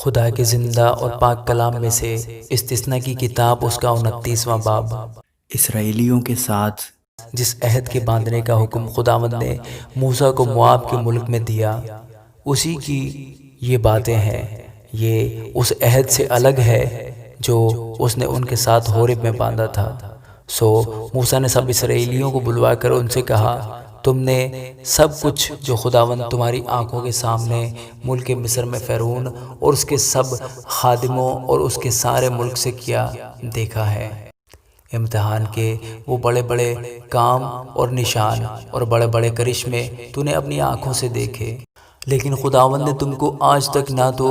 خدا کے زندہ اور پاک کلام میں سے استثنا کی کتاب اس کا 29واں باب۔ اسرائیلیوں کے ساتھ جس عہد کے باندھنے کا حکم خداوند نے موسیٰ کو مواب کے ملک میں دیا، اسی کی یہ باتیں ہیں۔ یہ اس عہد سے الگ ہے جو اس نے ان کے ساتھ ہورب میں باندھا تھا۔ سو موسیٰ نے سب اسرائیلیوں کو بلوا کر ان سے کہا، تم نے سب کچھ جو خداوند تمہاری آنکھوں کے سامنے ملک مصر میں فرعون اور اس کے سب خادموں اور اس کے سارے ملک سے کیا دیکھا ہے۔ امتحان کے وہ بڑے بڑے کام اور نشان اور بڑے بڑے کرشمے تو نے اپنی آنکھوں سے دیکھے، لیکن خداوند نے تم کو آج تک نہ تو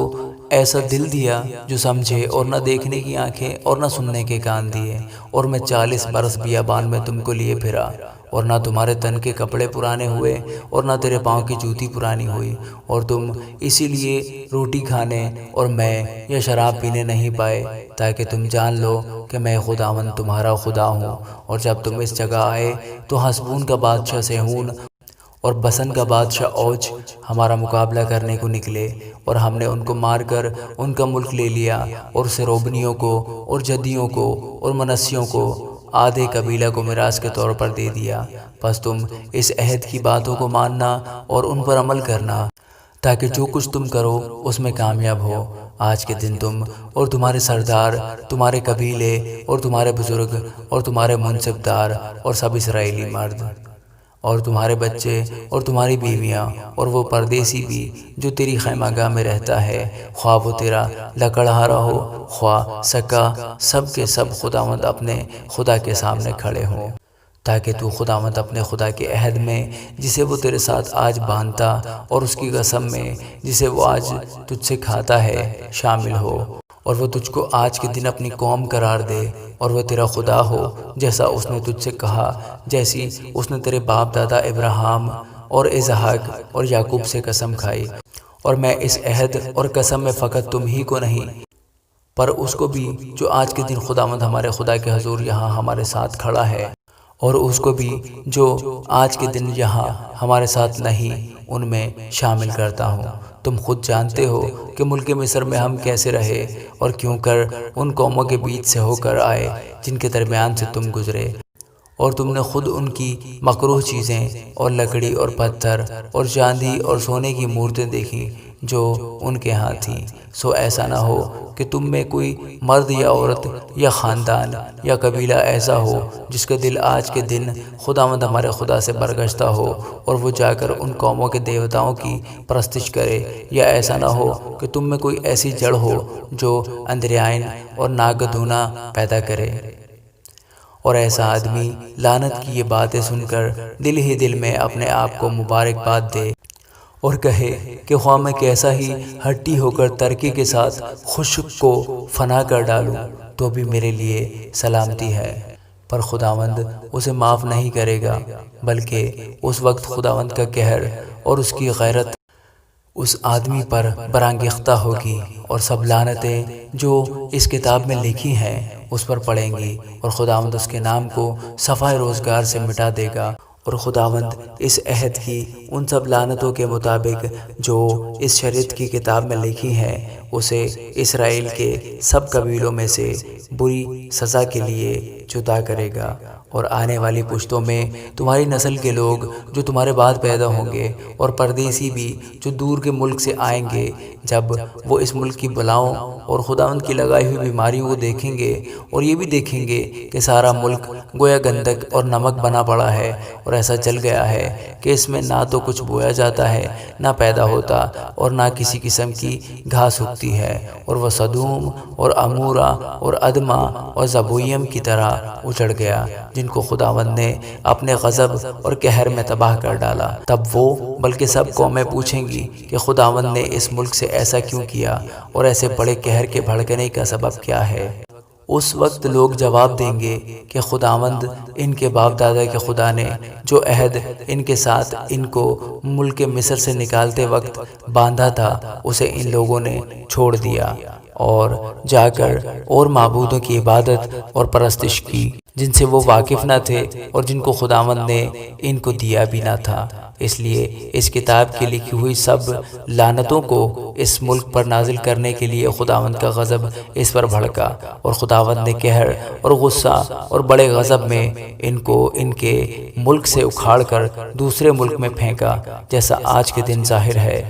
ایسا دل دیا جو سمجھے، اور نہ دیکھنے کی آنکھیں اور نہ سننے کے کان دیے، اور میں 40 برس بیابان میں تم کو لیے پھرا، اور نہ تمہارے تن کے کپڑے پرانے ہوئے اور نہ تیرے پاؤں کی جوتی پرانی ہوئی، اور تم اسی لیے روٹی کھانے اور میں یا شراب پینے نہیں پائے، تاکہ تم جان لو کہ میں خداوند تمہارا خدا ہوں۔ اور جب تم اس جگہ آئے تو حسبون کا بادشاہ سیہون اور بسن کا بادشاہ اوج ہمارا مقابلہ کرنے کو نکلے، اور ہم نے ان کو مار کر ان کا ملک لے لیا، اور اسے روبنیوں کو اور جدیوں کو اور منسیوں کو آدھے قبیلہ کو میراث کے طور پر دے دیا۔ پس تم اس عہد کی باتوں کو ماننا اور ان پر عمل کرنا، تاکہ جو کچھ تم کرو اس میں کامیاب ہو۔ آج کے دن تم اور تمہارے سردار، تمہارے قبیلے اور تمہارے بزرگ اور تمہارے منصبدار اور سب اسرائیلی مرد اور تمہارے بچے اور تمہاری بیویاں اور وہ پردیسی بھی جو تیری خیمہ گاہ میں رہتا ہے، خواہ وہ تیرا لکڑہارا ہو خواہ سکا، سب کے سب خداوند اپنے خدا کے سامنے کھڑے ہوں، تاکہ تو خداوند اپنے خدا کے عہد میں جسے وہ تیرے ساتھ آج باندھتا اور اس کی قسم میں جسے وہ آج تجھ سے کھاتا ہے شامل ہو، اور وہ تجھ کو آج کے دن اپنی قوم قرار دے، اور وہ تیرا خدا ہو جیسا اس نے تجھ سے کہا، جیسی اس نے تیرے باپ دادا ابراہیم اور اسحاق اور یعقوب سے قسم کھائی۔ اور میں اس عہد اور قسم میں فقط تم ہی کو نہیں، پر اس کو بھی جو آج کے دن خداوند ہمارے خدا کے حضور یہاں ہمارے ساتھ کھڑا ہے، اور اس کو بھی جو آج کے دن یہاں ہمارے ساتھ نہیں، ان میں شامل کرتا ہوں۔ تم خود جانتے ہو کہ ملک مصر میں ہم کیسے رہے اور کیوں کر ان قوموں کے بیچ سے ہو کر آئے جن کے درمیان سے تم گزرے، اور تم نے خود ان کی مکروہ چیزیں اور لکڑی اور پتھر اور چاندی اور سونے کی مورتیں دیکھیں جو ان کے ہاں تھیں۔ سو ایسا نہ ہو کہ تم میں کوئی مرد یا عورت یا خاندان یا قبیلہ ایسا ہو جس کا دل آج کے دن خداوند ہمارے خدا سے برگشتہ ہو اور وہ جا کر ان قوموں کے دیوتاؤں کی پرستش کرے، یا ایسا نہ ہو کہ تم میں کوئی ایسی جڑ ہو جو اندریائن اور ناگدونا پیدا کرے۔ اور ایسا آدمی لعنت کی یہ باتیں سن کر دل ہی دل میں اپنے آپ کو مبارکباد دے اور کہے کہ خواہ میں کیسا ہی ہٹی ہو کر ترکی کے ساتھ خشک کو فنا کر ڈالوں تو بھی میرے لیے سلامتی ہے، پر خداوند اسے معاف نہیں کرے گا، بلکہ اس وقت خداوند کا قہر اور اس کی غیرت اس آدمی پر برانگیختہ ہوگی، اور سب لعنتیں جو اس کتاب میں لکھی ہیں اس پر پڑیں گی، اور خداوند اس کے نام کو صفحہ روزگار سے مٹا دے گا۔ اور خداوند اس عہد کی ان سب لعنتوں کے مطابق جو اس شریعت کی کتاب میں لکھی ہیں اسے اسرائیل کے سب قبیلوں میں سے بری سزا کے لیے جدا کرے گا۔ اور آنے والی پشتوں میں تمہاری نسل کے لوگ جو تمہارے بعد پیدا ہوں گے، اور پردیسی بھی جو دور کے ملک سے آئیں گے، جب وہ اس ملک کی بلاؤں اور خداوند کی لگائی ہوئی بیماریوں کو دیکھیں گے، اور یہ بھی دیکھیں گے کہ سارا ملک گویا گندک اور نمک بنا پڑا ہے اور ایسا چل گیا ہے کہ اس میں نہ تو کچھ بویا جاتا ہے، نہ پیدا ہوتا، اور نہ کسی قسم کی گھاس اگتی ہے، اور وہ سدوم اور عمورہ اور ادما اور زبویم کی طرح اجڑ گیا، جن کو خداوند نے اپنے غضب اور قہر میں تباہ کر ڈالا۔ تب وہ بلکہ سب قومیں پوچھیں گی کہ خداوند نے اس ملک سے ایسا کیوں کیا، اور ایسے بڑے قہر کے بھڑکنے کا سبب کیا ہے؟ اس وقت لوگ جواب دیں گے کہ خداوند ان کے باپ دادا کے خدا نے جو عہد ان کے ساتھ ان کو ملک مصر سے نکالتے وقت باندھا تھا اسے ان لوگوں نے چھوڑ دیا، اور جا کر اور معبودوں کی عبادت اور پرستش کی جن سے وہ واقف نہ تھے اور جن کو خداوند نے ان کو دیا بھی نہ تھا۔ اس لیے اس کتاب کی لکھی ہوئی سب لعنتوں کو اس ملک پر نازل کرنے کے لیے خداوند کا غضب اس پر بھڑکا، اور خداوند نے قہر اور غصہ اور بڑے غضب میں ان کو ان کے ملک سے اکھاڑ کر دوسرے ملک میں پھینکا، جیسا آج کے دن ظاہر ہے۔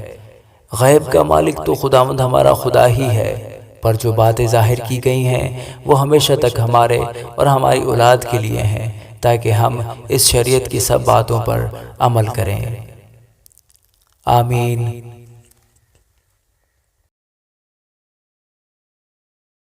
غیب کا مالک تو خداوند ہمارا خدا ہی ہے، پر جو باتیں ظاہر کی گئی ہیں وہ ہمیشہ تک ہمارے اور ہماری اولاد کے لیے ہیں، تاکہ ہم اس شریعت کی سب باتوں پر عمل کریں۔ آمین۔